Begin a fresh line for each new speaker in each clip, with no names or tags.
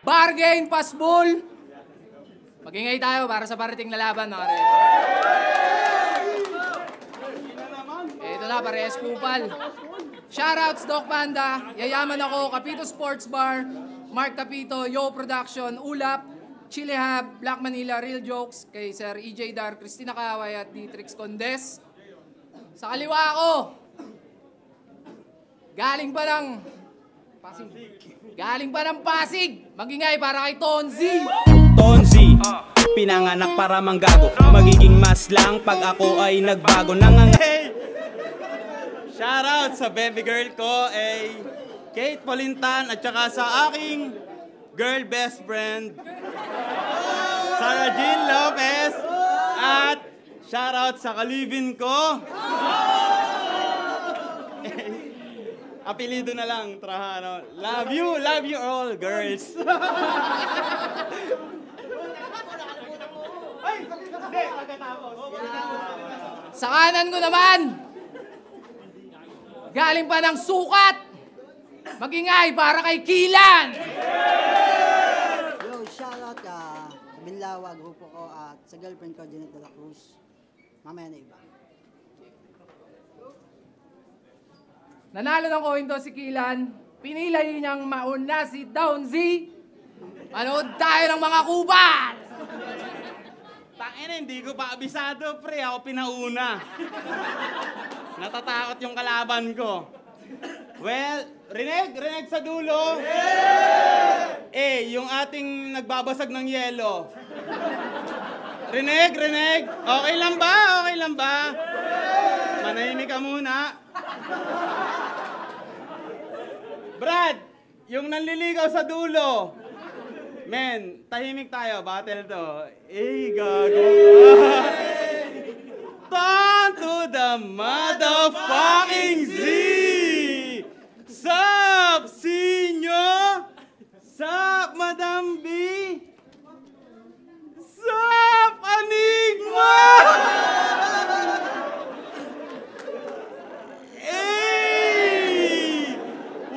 Bargain, Pasbol! Mag-ingay tayo para sa parating na laban, mga re. Ito na, parehas kupal. Shoutouts, Doc Panda, Yayaman Ako, Capito Sports Bar, Mark Capito, Yo Production, Ulap, Chile Hub, Black Manila, Real Jokes, kay Sir EJ Dar, Christina Kaway at Dietrich Condes. Sa kaliwa ko, galing pa ng Pasig. Magingay para kay Tonzi.
Tonzi, pinanganak para manggago. Magiging mas lang pag ako ay nagbago. Hey! Shoutout sa baby girl ko, Kate Polintan, at saka sa aking girl best friend, Sarah Jean Lopez. At shoutout sa kalibin ko. Apelido na lang, Trahano. Love you all, girls.
Sa kanan ko naman, galing pa ng sukat. Magingay para kay Kilan.
Yo, shoutout sa Binlawa, grupo ko, at sa girlfriend ko, Janet de la Cruz. Mamaya na iba.
Nanalo ng coin to si Kilan. Pinilay niyang mauna si Downzy. Manood tayo ng mga kubal!
Tangina, hindi ko pa abisado, pre. Ako pinauna. Natatakot yung kalaban ko. Well, Reneg sa dulo. Yung ating nagbabasag ng yelo. Reneg, okay lang ba? Manahimik ka muna. Brad, yung nanliligaw sa dulo. Men, tahimik tayo, battle to. Gago. Turn to the motherfucking Z! Sup, Sinyo? Sup, Madam B? Sup, Enigma?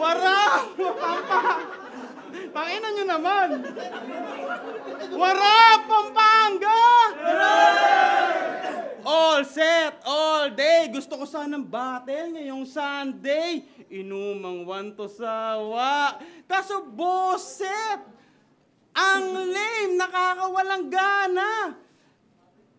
Warap! Pakina nyo naman! Warap, Pampanga! All set, all day. Gusto ko sanang battle ngayong Sunday. Inumang wanto sawa. Kaso boset, ang lame, nakakawalang gana.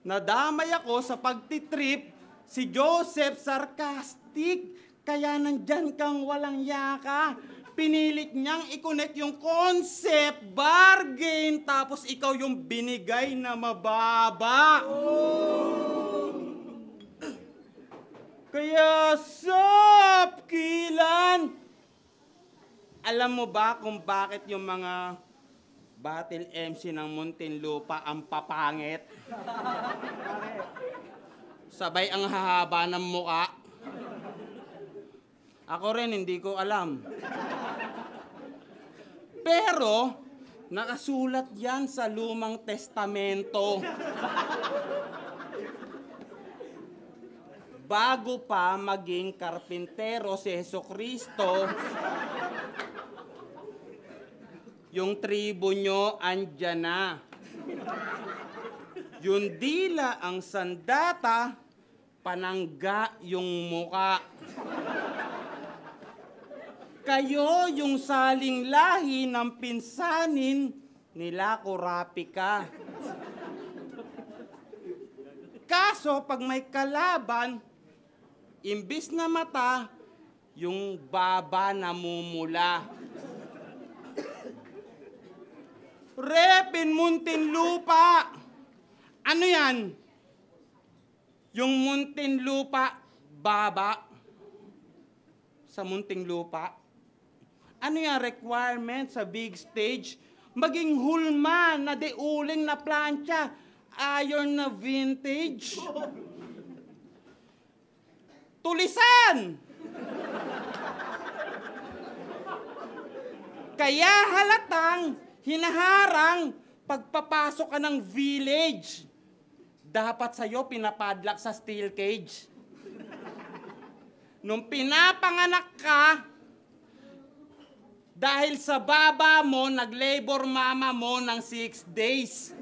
Nadamay ako sa pagtitrip, si Joseph sarcastic. Kaya nandyan kang walang yaka. Pinilit niyang i-connect yung concept, bargain, tapos ikaw yung binigay na mababa. Kaya, sup, Kilan? Alam mo ba kung bakit yung mga battle MC ng Muntinlupa ang papangit? Sabay ang hahaba ng muka. Ako rin, hindi ko alam. Pero, nakasulat yan sa Lumang Testamento. Bago pa maging karpintero si Jesucristo, yung tribo nyo andyan na. Yung dila ang sandata, panangga yung muka. Kayo yung saling lahi ng pinsanin nila Kurapika. Kaso pag may kalaban, imbis na mata, yung baba namumula. Repin Muntinlupa. Ano yan? Yung Muntinlupa, baba. Sa Muntinlupa. Ano yung requirement sa big stage? Maging hulma na deuling na plancha. Iron na vintage. Tulisan! Kaya halatang hinaharang pagpapasok ka ng village. Dapat sa'yo pinapadlock sa steel cage. Nung pinapanganak ka, Dahil sa baba mo, nag-labor mama mo ng 6 days.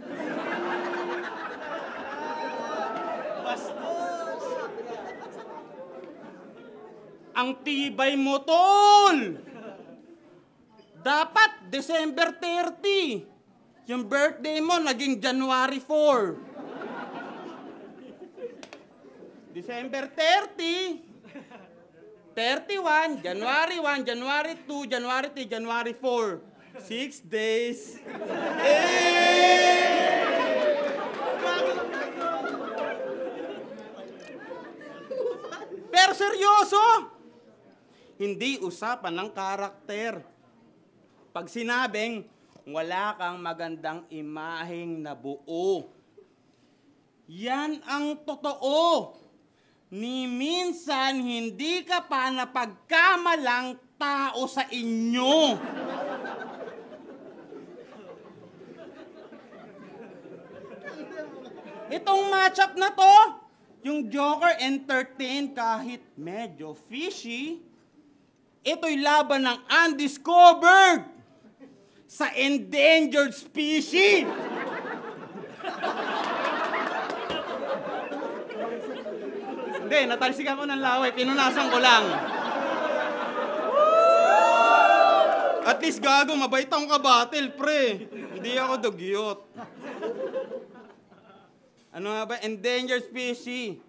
Bastos! Ang tibay mo, tol! Dapat December 30. Yung birthday mo, naging January 4. December 30. 31, January 1, January 2, January 3, January 4. 6 days. Pero seryoso, hindi usapan ng karakter. Pag sinabing, wala kang magandang imaheng nabuo. Yan ang totoo. Ni minsan hindi ka pa napagkamalang tao sa inyo. Itong matchup na to, yung Joker entertain kahit medyo fishy, ito'y laban ng undiscovered sa endangered species. Hindi, natalsikan ko ng laway, pinunasan ko lang. At least gago, mabait akong kabatil, pre. Hindi ako dugyot. Ano nga ba? Endangered species.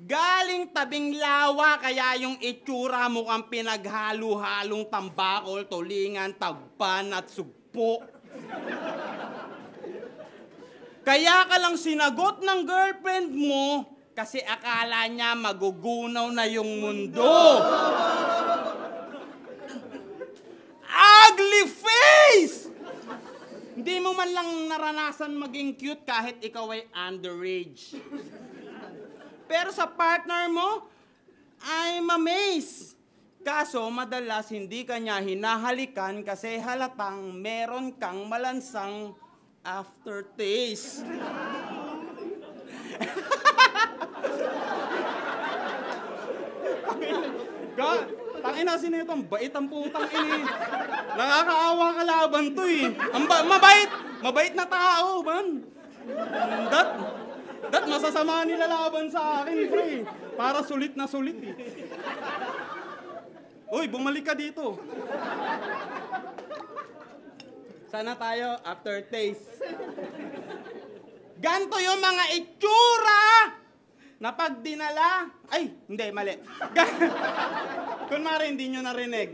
Galing tabing lawa, kaya yung itsura mo kang pinaghalo-halong tambakol, tulingan, tagpan at sugpo. Kaya ka lang sinagot ng girlfriend mo kasi akala niya magugunaw na yung mundo. Ugly face! Hindi mo man lang naranasan maging cute kahit ikaw ay underage. Pero sa partner mo, I'm amazed. Kaso madalas hindi ka niya hinahalikan kasi halatang meron kang malansang aftertaste. God, tangina sino itong bait ang putang ini. Nakakaawa kalaban to eh. Mabait na tao, man. Dat masasama nila laban sa akin, pre. Para sulit na sulit eh. Uy, bumalik ka dito. Sana tayo aftertaste. Ganto yung mga itsura na pag dinala. Ay, hindi, mali. Kunwari hindi nyo narinig.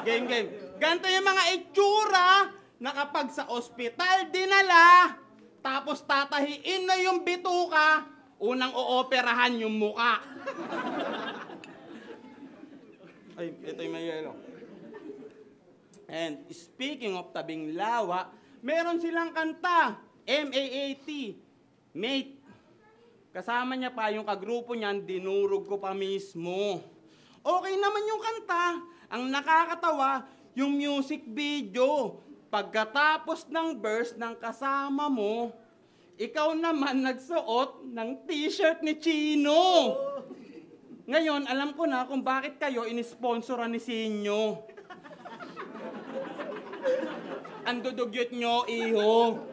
Game. Ganto yung mga itsura na kapag sa ospital dinala, tapos tatahiin na yung bituka, unang ooperahan yung muka. Ay, ito yung may yelo. And speaking of tabing lawa, meron silang kanta, MAAT, Mate. Kasama niya pa yung kagrupo niyan, dinurog ko pa mismo. Okay naman yung kanta, ang nakakatawa, yung music video. Pagkatapos ng verse ng kasama mo, ikaw naman nagsuot ng t-shirt ni Chino. Ngayon, alam ko na kung bakit kayo inisponsoran ni Sinyo. Ang dudugyot nyo, iho.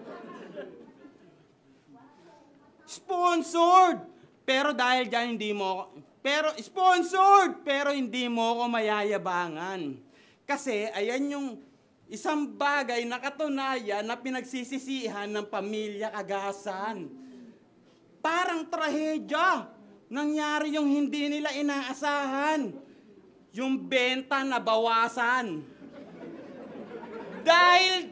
Sponsored! Pero dahil dyan hindi mo sponsored! Pero hindi mo ko mayayabangan. Kasi ayan yung isang bagay na katunayan na pinagsisisihan ng pamilya Kagasan. Parang trahedya. Nangyari yung hindi nila inaasahan. Yung benta na bawasan. Dahil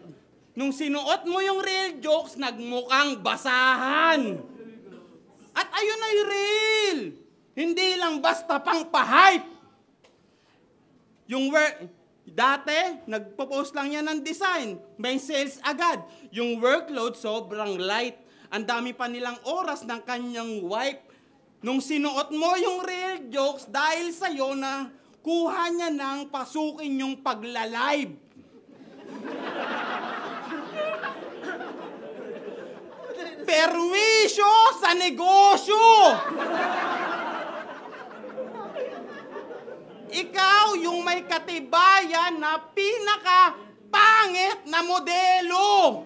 nung sinuot mo yung real jokes, nagmukhang basahan. At ayun ay real. Hindi lang basta pang pa-hype. Yung dati, nagpo-post lang yan ng design. May sales agad. Yung workload sobrang light. Ang dami pa nilang oras ng kanyang wife. Nung sinuot mo yung real jokes, dahil sa'yo na kuha niya ng pasukin yung pagla-live. Perwisyo sa negosyo! Ikaw yung may katibayan na pinaka-pangit na modelo.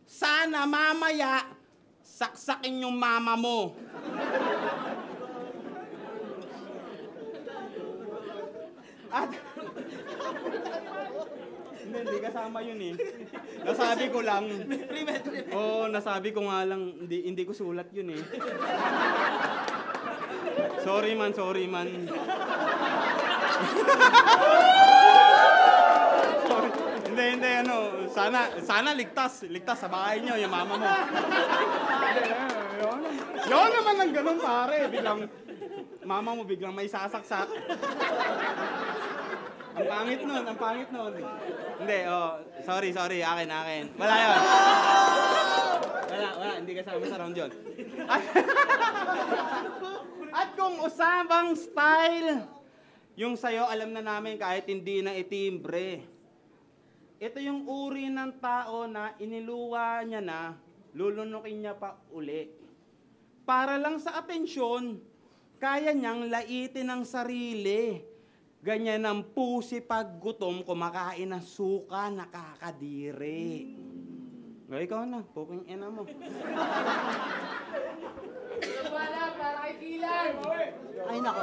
Sana mamaya, saksakin yung mama mo. At hindi kasama yun eh. Nasabi ko lang. Oo, nasabi ko nga lang, hindi ko sulat yun eh. Sorry man. Sorry. Hindi, sana ligtas sa bahay niyo, yung mama mo. Yun naman ang ganun pare, biglang, mama mo biglang may sasaksak. Ang pangit nun. Hindi, sorry, akin. Wala yun. Wala, hindi kasama sa round yun. At kung usapang style, yung sayo alam na namin kahit hindi na itimbre. Ito yung uri ng tao na iniluwa niya na, lulunukin niya pa uli. Para lang sa atensyon, kaya niyang laitin ang sarili. Ganyan ang pusi pag gutom, kumakain ng suka, nakakadiri. Ikaw na, puking ina mo.
Wala, para kay Dylan.
Ay, nako.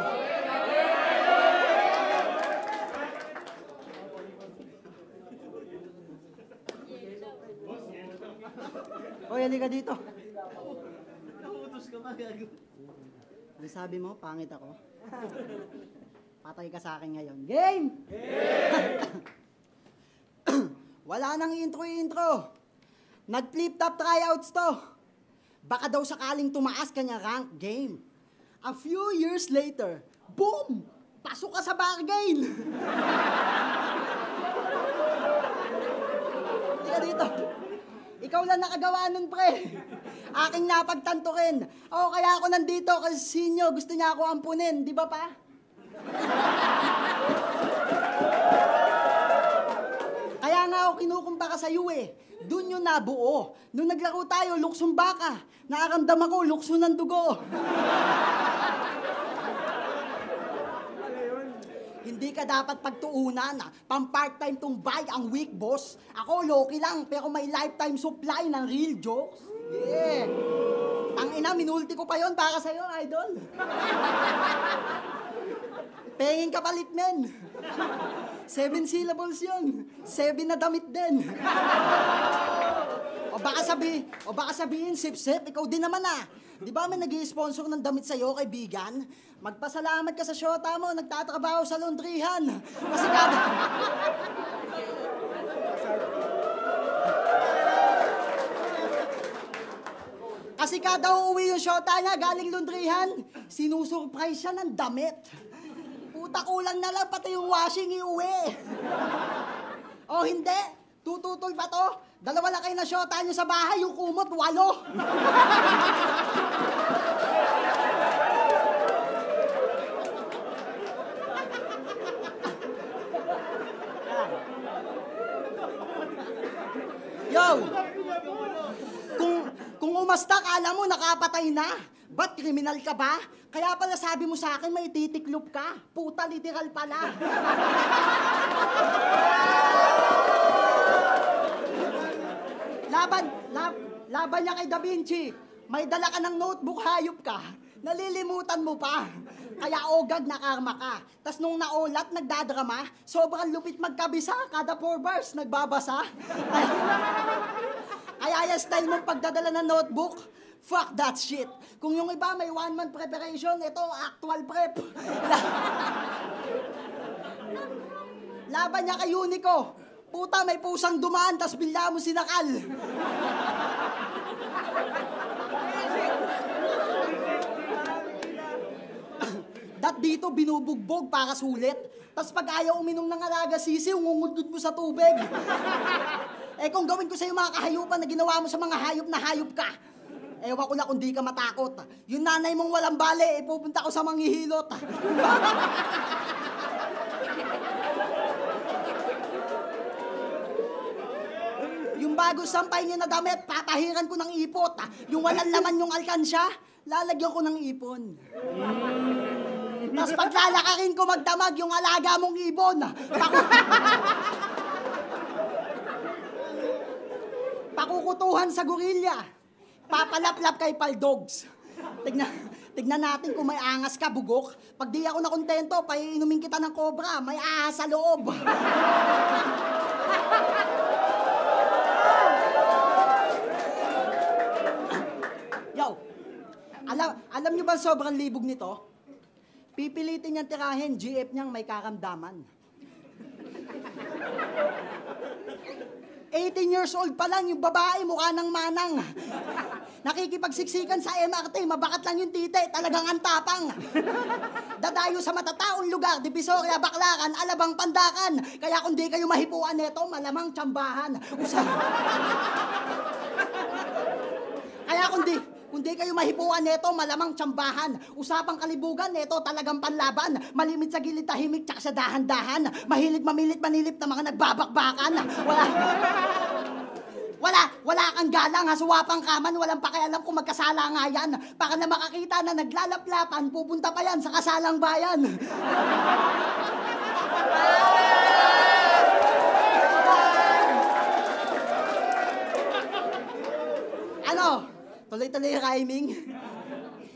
Hoy, halika dito. Nauutos ka pa, gago. Sabi mo, pangit ako. Patay ka sa akin ngayon. Game! Wala nang intro. Nag-flip-top tryouts to. Baka daw sakaling tumaas kanya rank game. A few years later, boom! Pasok ka sa bargain! Tika dito. Ikaw lang nakagawa nun, pre. Aking napagtanto rin. O, kaya ako nandito kasi sinyo gusto niya ako ampunin. Di ba pa? Kaya nga ako kinukumpara sa iyo eh. Doon yung nabuo. Nung naglaro tayo, luksong baka. Nakaramdam ako, lukso ng dugo. Hindi ka dapat pagtuunan. Pang-part-time tong bag ang weak, boss. Ako, low-key lang, pero may lifetime supply ng real jokes. Yeah. Tangina, minulti ko pa yon para sa'yo, idol. Penging kapalit, men. 7 syllables yun. 7 na damit din. O baka sabihin, sip-sip, ikaw din naman ah. Di ba may nag-i-sponsor ng damit sa'yo, kaibigan? Magpasalamat ka sa syota mo, nagtatrabaho sa laundryhan. Kasi kada uuwi yung syota niya, galing laundryhan, sinusurprise siya ng damit. Puta, kulang na lang pati yung washing iuwi. O hindi, tututol pa to. 2 lang kayo na syota nyo sa bahay, yung kumot, 8. Yo! Kung umasta, kala mo nakapatay na. Ba't kriminal ka ba? Kaya pala sabi mo sa akin may titiklop ka. Puta, literal pala. Laban niya kay Da Vinci. May dala ka ng notebook, hayop ka. Nalilimutan mo pa. Kaya ogag na karma ka. Tas nung naulat, nagdadrama, sobrang lupit magkabisa. Kada 4 bars, nagbabasa. Kaya yung style mong pagdadala ng notebook, fuck that shit. Kung yung iba may 1 month preparation, ito actual prep. Laban niya kay Unico. Puta, may pusang dumaan, tas bigla mo sinakal. Dat dito binubugbog para sulit. Tas pag ayaw uminom ng alaga sisiw, ngungudgud mo sa tubig. Eh kung gawin ko sa'yo mga kahayupan na ginawa mo sa mga hayop na hayop ka, ewan ko na kung di ka matakot. Yung nanay mong walang bale, pupunta ko sa manghihilot. Yung bago sampay niya na damit, patahiran ko ng ipot. Yung walang laman yung alkansya, lalagyan ko ng ipon. Tapos paglalakarin ko magdamag yung alaga mong ibon. Pakukutuhan sa gorilla. Papalaplap kay paldogs. Tignan natin kung may angas ka, bugok. Pag di ako nakontento, paiinumin kita ng cobra. May ahas sa loob. Yo, alam nyo ba sobrang libog nito? Pipilitin niyang tirahin, GF niyang may karamdaman. 18 years old pa lang yung babae, mukha ng manang. Nakikipagsiksikan sa MRT, mabakat lang yung tite, talagang antapang. Dadayo sa matataong lugar, Divisoria, Baclaran, Alabang, Pandakan. Kaya kung di kayo mahipuan neto, malamang tsambahan. Kaya kung di kayo mahipuan neto, malamang tsambahan. Usapang kalibugan neto, talagang panlaban. Malimit sa gilid, tahimik, tsaka sa dahan-dahan. Mahilig, mamilit, manilip na mga nagbabakbakan. Wala kang galang, hasuwapang kaman, walang pakialam kung magkasala nga yan. Para na makakita na naglalaplapan, pupunta pa yan sa kasalang bayan. Ano? Tuloy-tuloy yung rhyming.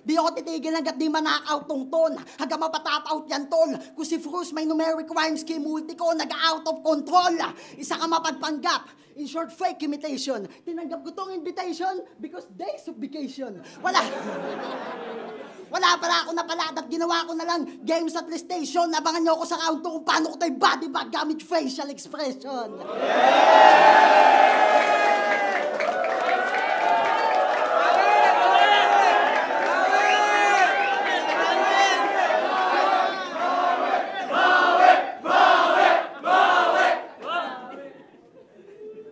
Di ako titigil hanggat di ma-knock-out tong ton. Hanggang mapatap out yan, tol. Kung si Frus may numeric rhyme scheme multi ko, nag-out of control. Isa ka mapagpanggap. In short, fake imitation. Tinanggap ko tong invitation because days of vacation. Wala pala ako napalat at ginawa ko na lang games at PlayStation. Abangan nyo ako sa round 2 kung paano ko tayo body bag gamit facial expression.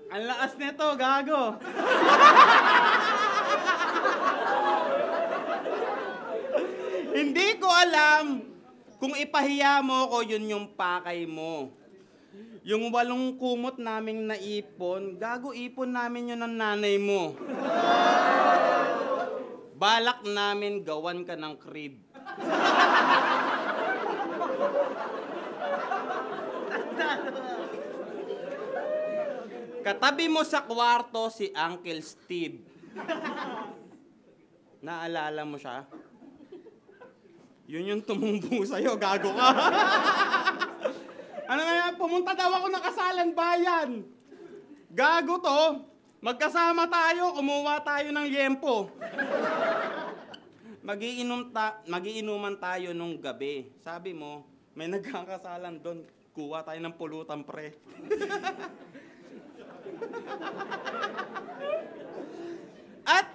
Ang lakas nito, gago. Hindi ko alam kung ipahiya mo ko, yun yung pakay mo. Yung 8 kumot naming naipon, gago ipon namin yun ng nanay mo. Balak namin gawan ka ng crib. Katabi mo sa kwarto si Uncle Steve. Naalala mo siya? Yun yung tumumbo sa'yo, gago ka. Ano nga, pumunta daw ako ng kasalan bayan. Gago to. Magkasama tayo, kumuha tayo ng yempo. Magiinuman tayo nung gabi. Sabi mo, may nagkakasalan doon. Kuha tayo ng pulutan, pre. At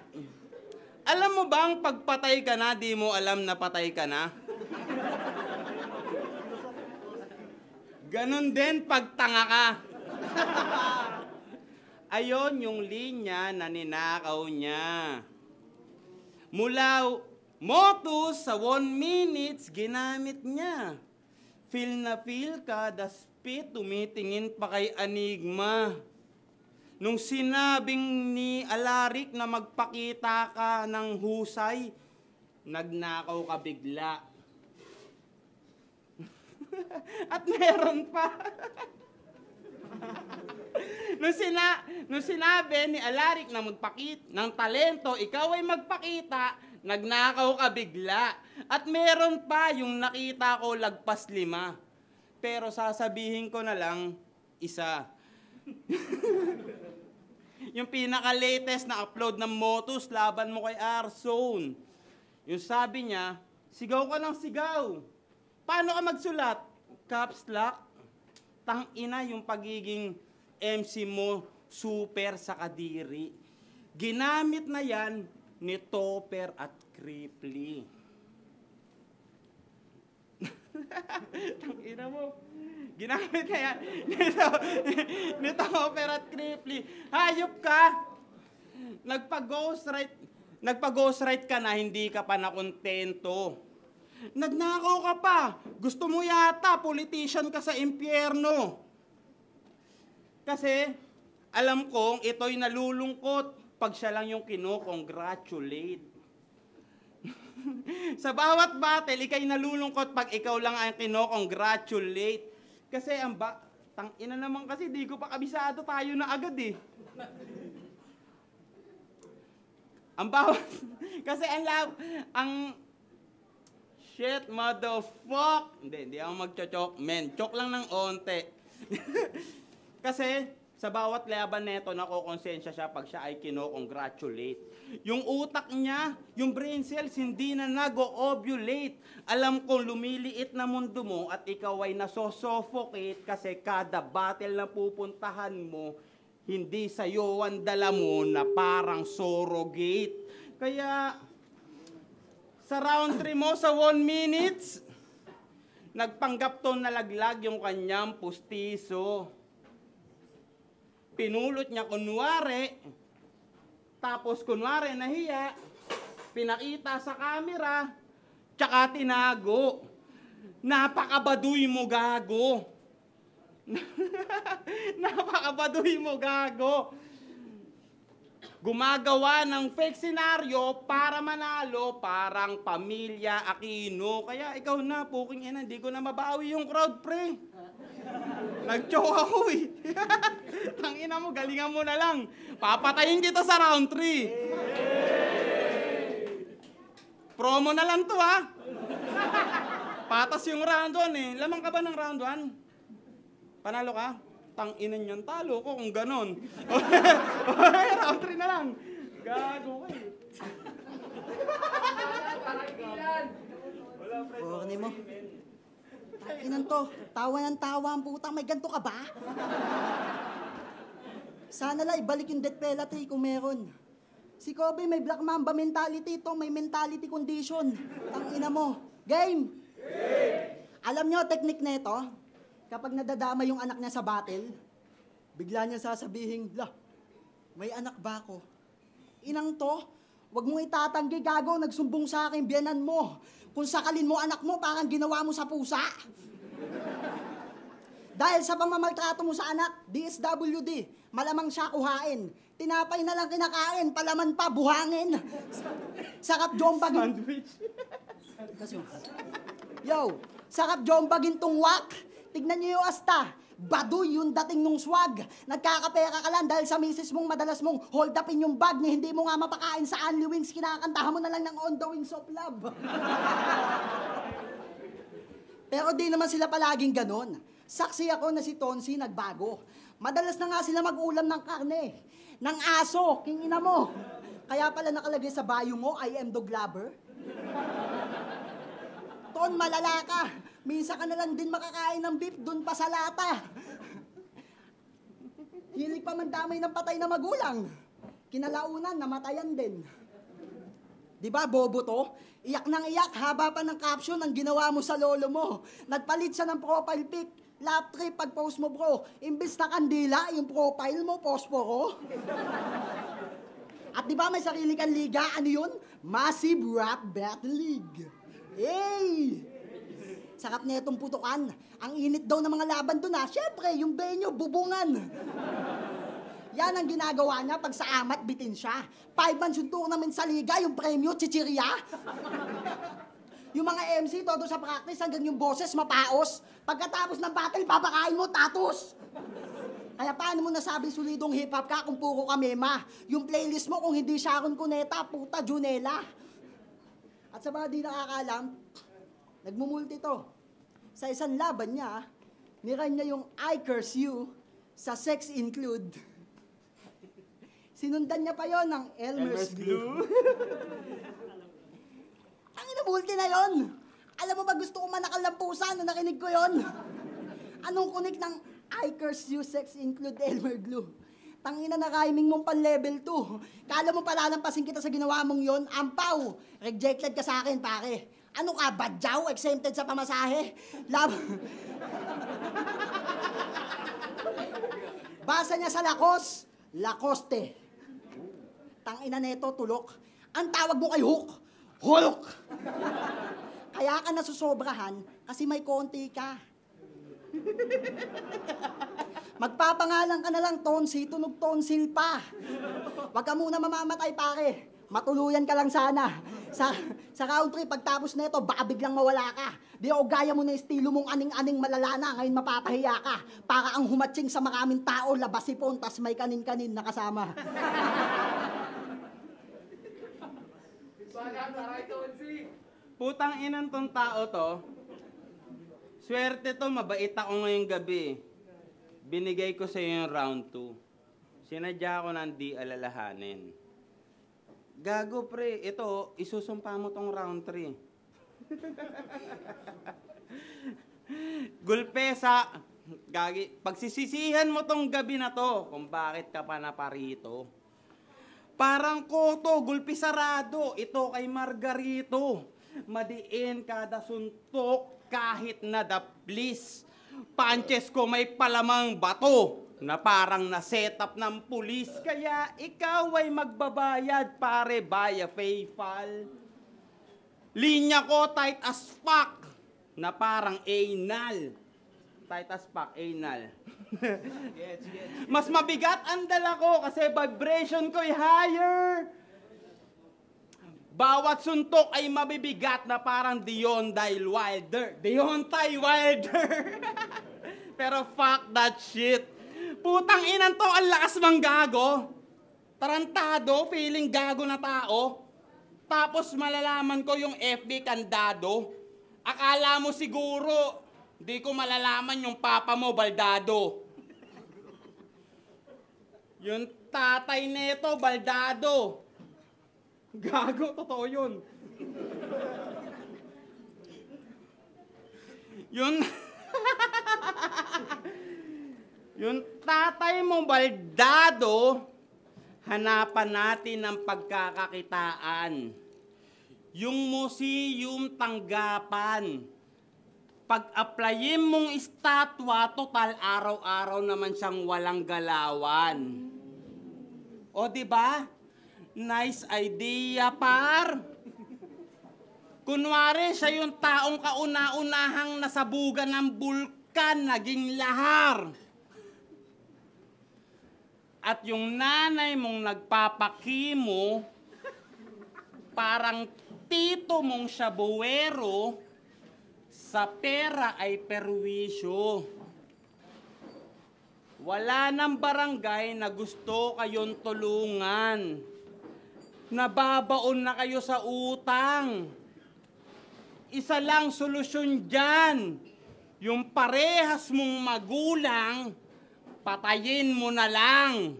alam mo bang pagpatay ka na, di mo alam na patay ka na? Ganon din pagtanga ka. Ayon yung linya na ninakaw niya. Mula motus sa 1 minutes ginamit niya. Feel na feel ka, the spit, tumitingin pa kay Enigma. Nung sinabing ni Alaric na magpakita ka ng husay, nagnakaw ka bigla. At meron pa. nung sinabi ni Alaric na magpakita ng talento, ikaw ay magpakita, nagnakaw ka bigla. At meron pa yung nakita ko lagpas 5. Pero sasabihin ko na lang, isa. Yung pinaka-latest na upload ng Motus, laban mo kay R-Zone. Yung sabi niya, sigaw ka ng sigaw. Paano ka magsulat? Caps lock? Tang-ina yung pagiging MC mo, super sa kadiri. Ginamit na yan ni Topper at Cripply. Tang-ina mo. Ginamit na yan ni Topper at Cripply. Hayop ka! Nagpa-ghostwrite ka na, hindi ka pa nakontento. Nagnakaw ka pa. Gusto mo yata, politician ka sa impyerno. Kasi, alam kong ito'y nalulungkot pag siya lang yung kino-congratulate. Sa bawat battle, ikay nalulungkot pag ikaw lang ang kino-congratulate. Kasi tangina naman kasi, di ko pa kabisado, tayo na agad eh. Ang bawat, kasi shit, motherfuck. Hindi ako magcho-chok. Men, chok lang ng onte. Kasi, sa bawat laban neto, nakokonsensya siya pag siya ay kino-congratulate. Yung utak niya, yung brain cells, hindi na nag-ovulate. Alam kong lumiliit na mundo mo at ikaw ay nasosuffocate kasi kada battle na pupuntahan mo, hindi sa'yo ang dala mo na parang surrogate. Kaya, sa round 3 mo, sa 1 minutes, nagpanggap to nalaglag yung kanyang pustiso. Pinulot niya kunwari, tapos kunwari nahiya, pinakita sa camera, tsaka tinago. Napakabaduy mo, gago. Napakabaduy mo, gago. Gumagawa ng fake senaryo para manalo, parang Pamilya Aquino. Kaya ikaw na, puking ina, hindi ko na mabawi yung crowd, pre. Nag-choke ako eh. Tangina mo, galingan mo na lang. Papatayin kita sa round 3. Promo na lang to, ha? Patas yung round 1 eh. Lamang ka ba ng round 1? Panalo ka? Tanginan yan, talo ko kung ganon. Okay, round 3 na lang. Gago ka eh.
Porni mo. Tanginan to, tawa ng tawa ang puta, may ganito ka ba? Sana lang ibalik yung death penalty kung meron. Si Kobe may Black Mamba mentality, to may mentality condition. Tangina mo. Game! Alam nyo, technique na ito, kapag nadadama yung anak niya sa battle, bigla niya sasabihin, may anak ba ako? Inang to, wag mong itatanggi, gago, nagsumbong sa akin, biyanan mo. Kung sakalin mo anak mo, parang ginawa mo sa pusa. Dahil sa pamamaltrato mo sa anak, DSWD, malamang siya kuhain. Tinapay na lang kinakain, palaman pa, buhangin. Sakap jombagin.
Sandwich.
Yo, sakap jombagin tong wak. Tignan niyo yung asta. Baduy yung dating nung swag. Nagkakapera ka lang dahil sa misis mong madalas mong hold upin yung bag ni hindi mo nga mapakain sa Only Wings. Kinakantahan mo na lang ng On the Wings of Love. Pero di naman sila palaging ganon. Saksi ako na si Tonsi nagbago. Madalas na nga sila mag-ulam ng karne. Ng aso, king ina mo. Kaya pala nakalagay sa bio mo, I am dog lover. Ton, malala ka. Minsan ka na lang din makakain ng beef dun pa sa lata. Hilig pa man damay ng patay na magulang. Kinalaunan, namatayan din. Diba, bobo to? Iyak nang iyak, haba pa ng caption ang ginawa mo sa lolo mo. Nagpalit siya ng profile pic. Lap trip pag post mo, bro. Imbis na kandila, yung profile mo, posporo. At diba may sarili kang liga? Ano yun? Massive Rap Battle League. Hey! Sarap na itong putukan. Ang init daw ng mga laban doon ha. Siyempre, yung benyo, bubungan. Yan ang ginagawa niya pag sa amat bitin siya. 5 months yung tournament sa liga, yung premyo, chichirya. Yung mga MC, todo sa practice hanggang yung boses mapaos. Pagkatapos ng battle, papakain mo, tatos. Kaya paano mo nasabi solidong hip-hop ka kung puro ka mema? Yung playlist mo kung hindi Sharon Cuneta, puta Junela. At sa mga di nakakalam, nagmumulti to. Sa isang laban niya, niran niya yung I curse you sa sex include. Sinundan niya pa yon ng Elmer's glue. Ang inamulti na yon. Alam mo ba gusto ko manakalampusan nung nakinig ko yon? Anong kunik ng I curse you sex include Elmer glue? Tangina na rhyming mong pan level 2. Kala mo palalampasin kita sa ginawa mong yon? Ampaw! Rejected ka sa akin, pare. Ano ka, badyaw? Exempted sa pamasahe? Basa niya sa Lakos, Lacoste. Tangina neto, tulok. Ang tawag mo kay Hook, Hulk. Kaya ka nasusobrahan kasi may konti ka. Magpapangalan ka na lang, Tonsi, tunog tonsil pa. Wag ka muna mamamatay, pare. Matuluyan ka lang sana. Sa round 3, pagtapos na ito, baka biglang mawala ka. Di ako gaya mo na estilo mong aning-aning malalana, ngayon mapapahiya ka. Para ang humatsing sa maraming tao, labas sipon, tas may kanin-kanin na kasama.
Putang inang tong tao to. Swerte to, mabait ako ngayong gabi. Binigay ko sa iyo yung round 2. Sinadya ko nang di alalahanin. Gago pre, ito, isusumpa mo tong round 3. Gulpesa, gagi, pagsisisihan mo tong gabi na to kung bakit ka pa naparito. Parang koto, gulpi sarado, ito kay Margarito. Madiin kada suntok kahit na daplis. Punches ko may palamang bato na parang na-set up ng pulis. Kaya ikaw ay magbabayad pare via PayPal. Linya ko tight as fuck na parang anal. Tight as fuck, anal. Mas mabigat ang dala ko kasi vibration ko ay higher. Bawat suntok ay mabibigat na parang Deontay Wilder. Deontay Wilder. Pero fuck that shit. Putang inan to, ang lakas mang gago. Tarantado, feeling gago na tao. Tapos malalaman ko yung FB kandado. Akala mo siguro, di ko malalaman yung papa mo, baldado. Yung tatay neto, baldado. Gago, totoo yun. Yung tatay mo, baldado, hanapan natin ng pagkakakitaan. Yung museum, tanggapan. Pag-applyin mong estatwa, total araw-araw naman siyang walang galawan. O, di ba? Nice idea, par. Kunwari, siya yung taong kauna-unahang nasabugan ng bulkan, naging lahar. At yung nanay mong nagpapakimo, parang tito mong siya buwero, sa pera ay perwisyo. Wala nang barangay na gusto kayong tulungan. Nababaon na kayo sa utang. Isa lang solusyon dyan. Yung parehas mong magulang, patayin mo na lang.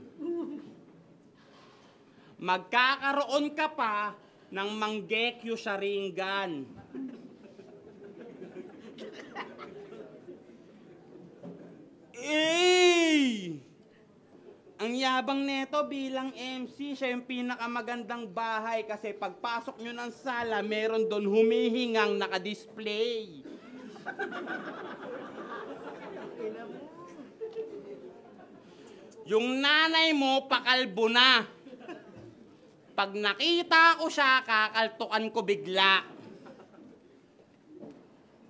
Magkakaroon ka pa ng Manggekyo Sharingan. Eh! Ang yabang neto bilang MC, siya yung pinakamagandang bahay kasi pagpasok nyo ng sala, meron doon humihingang nakadisplay. Yung nanay mo, pakalbo na. Pag nakita ko siya, kakaltukan ko bigla.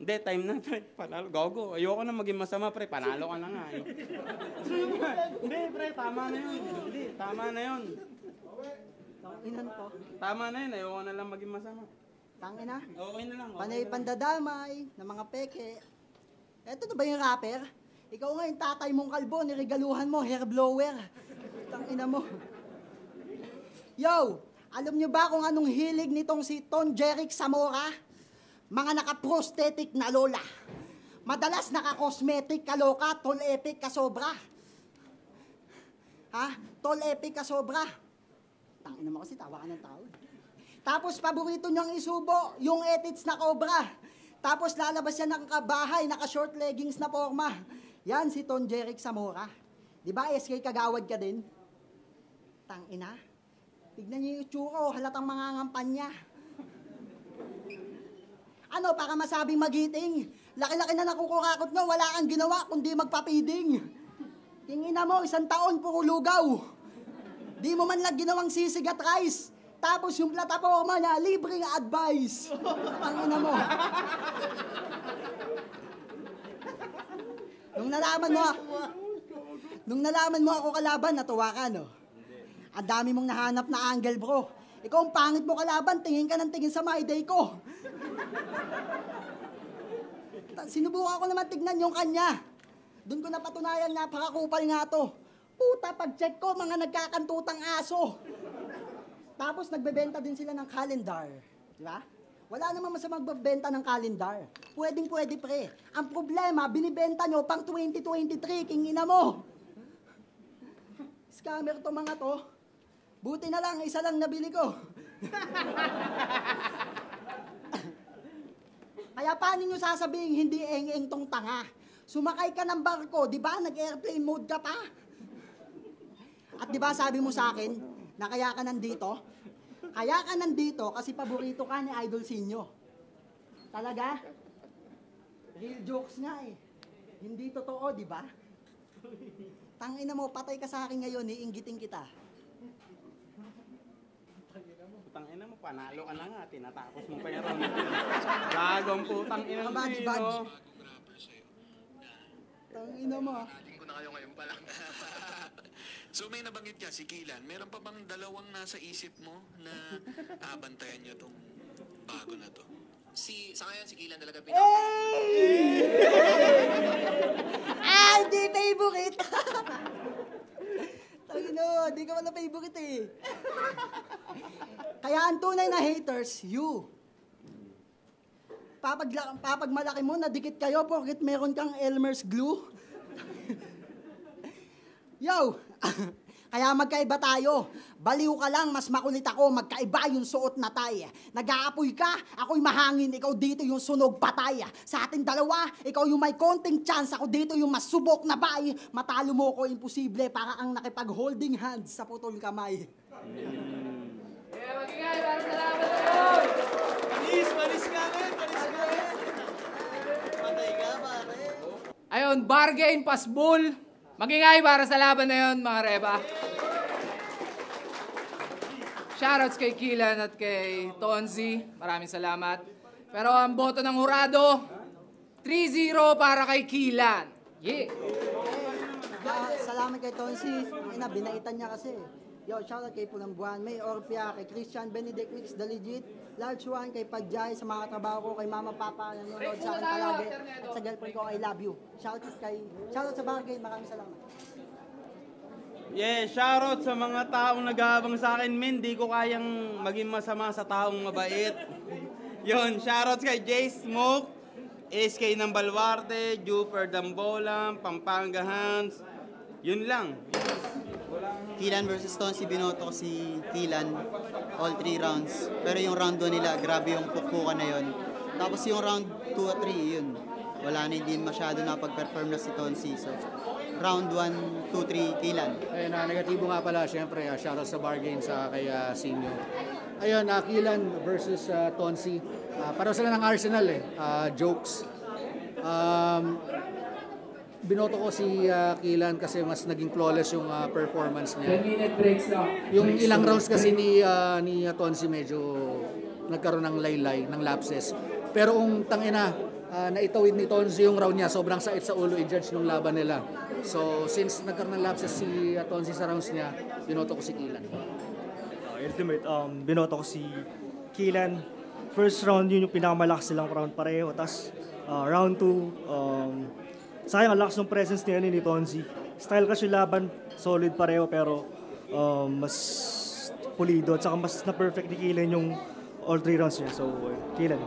Hindi, time na, pre. Panalo. Gogo. Ayoko na maging masama, pre. Panalo ka na nga. Eh. Hindi, pre. Tama na yun. Hindi, tama na yun.
Tanginan to.
Tama na yun. Ayoko na lang maging masama.
Tangina.
Okay na lang. Okay
Panay
na lang.
pandadamay ng mga peke. Eto na ba yung rapper? Ikaw nga yung tatay mong kalbo, niregaluhan mo, hair blower. Tangina mo. Yo, alam nyo ba kung anong hilig nitong si Ton Jeric Zamora? Mga naka-prosthetic na lola. Madalas naka-cosmetic kaloka, tol epic kasobra. Ha? Tol epic kasobra. Tangina mo kasi, tawa ka ng tao. Tapos paborito niyang isubo, yung etits na cobra. Tapos lalabas siya ng kabahay, naka-short leggings na forma. Yan si Ton Jeric Zamora. Di ba SK Kagawad ka din? Tangina. Tignan niyo yung tsura, halatang mangangampanya. Ano, para masabing magiting? Laki-laki na nakukurakot nyo, wala kang ginawa kundi magpapiding. Tingina mo, 1 taon, puro lugaw. Di mo man lang ginawang sisig at rice. Tapos yung plataforma niya, libreng advice. Tangina mo. Nung nalaman mo ako kalaban, natuwa ka, no? Ang dami mong nahanap na angle, bro. Ikaw ang pangit mo kalaban, tingin ka ng tingin sa my day ko. Sinubukan ko naman tignan yung kanya. Doon ko napatunayan, napakakupal nga to. Puta, pag-check ko, mga nagkakantutang aso. Tapos nagbebenta din sila ng calendar. Di ba? Wala namang masamang magbebenta ng calendar. Pwedeng-pwede, pre. Ang problema, binibenta nyo pang 2023, kingina mo. Scammer to mga to. Buti na lang, isa lang nabili ko. Kaya paano nyo sasabihin hindi eng-eng tong tanga? Sumakay ka ng barko, di ba? Nag-airplane mode ka pa. At di ba sabi mo sa akin na kaya ka nandito? Kaya ka nandito kasi paborito ka ni Idol Sinyo. Talaga? Real jokes nga eh. Hindi totoo, di ba? Tangina mo, patay ka sa akin ngayon, iinggitin kita.
Putang ina mo, panalo ka na nga, tinatapos mo pa yung round. Gagong putang ina mo,
Badge.
no?
Tangina mo.
Natin ko na kayo ngayon pa lang. So may nabanggit ka si Kilan. Meron pa bang dalawang nasa isip mo na abantayan nyo tong bago na to? Sa ngayon si Kilan talaga
Ah, di favorite! Tangina, di ka wala favorite eh. Kaya ang tunay na haters, you. Papag malaki mo, nadikit kayo porkit meron kang Elmer's glue. Yo! Kaya magkaiba tayo. Baliw ka lang, mas makulit ako, magkaiba yung suot na tay. Nag-aapoy ka, ako'y mahangin, ikaw dito yung sunog patay. Sa ating dalawa, ikaw yung may konting chance, ako dito yung masubok na bay. Matalo mo ko, imposible, para ang nakipag-holding hands sa putol kamay.
Yeah, magigay, para salamat kayo!
Panis ka rin! Patay ka, pare.
Ayun, bargain, pasbul. Magingay para sa laban na yun, mga reba. Shoutouts kay Kilan at kay Tonzi. Maraming salamat. Pero ang boto ng hurado, 3-0 para kay Kilan. Yeah!
Salamat kay Tonsi. Binaitan niya kasi. Yo, shoutout kay Pulang Buwan, May Orpia, kay Christian Benedict Mix, The Legit, Large One, kay Padjay, sa mga katrabaho ko, kay Mama Papa, nanonood sa akin palagi, at sa girlfriend ko, I love you. Shoutout sa Bargain, maraming salamat.
Yeah, shoutout sa mga taong nag-aabang sa akin, men. Di ko kayang maging masama sa taong mabait. Yun, shoutout kay Jay Smoke, SK ng Baluarte, Juper Dambolam, Pampanga Hans. Yun lang.
Kilan versus Tonsi, binoto ko si Kilan all 3 rounds. Pero yung round 2 nila, grabe yung pukpukan na yun. Tapos yung round 2 at 3, yun. Wala na, hindi masyado na pag-perform na si Tonsi. So, round 1, 2, 3, Kilan.
Ayun, negatibo nga pala, syempre, shoutout sa bargain sa kay Sinyo. Ayun, Kilan versus Tonsi. Pareho sila ng Arsenal jokes. Binoto ko si Kilan kasi mas naging flawless yung performance niya.
10-minute breaks lang.
Yung ilang rounds kasi ni Tonsi medyo nagkaroon ng laylay, ng lapses. Pero kung tangina, naitawid ni Tonsi yung round niya, sobrang sakit sa ulo i-judge nung laban nila. So since nagkaroon ng lapses si Tonsi sa rounds niya, binoto ko si Kilan.
Ultimate, binoto ko si Kilan. First round yun yung pinakamalakas silang round pareho. Tapos round 2, sa akin, ang lakas ng presence ni Tonzi. Style kasi laban, solid pareho, pero mas pulido at saka mas na-perfect ni Kilan yung all 3 rounds niya. So, Kilan.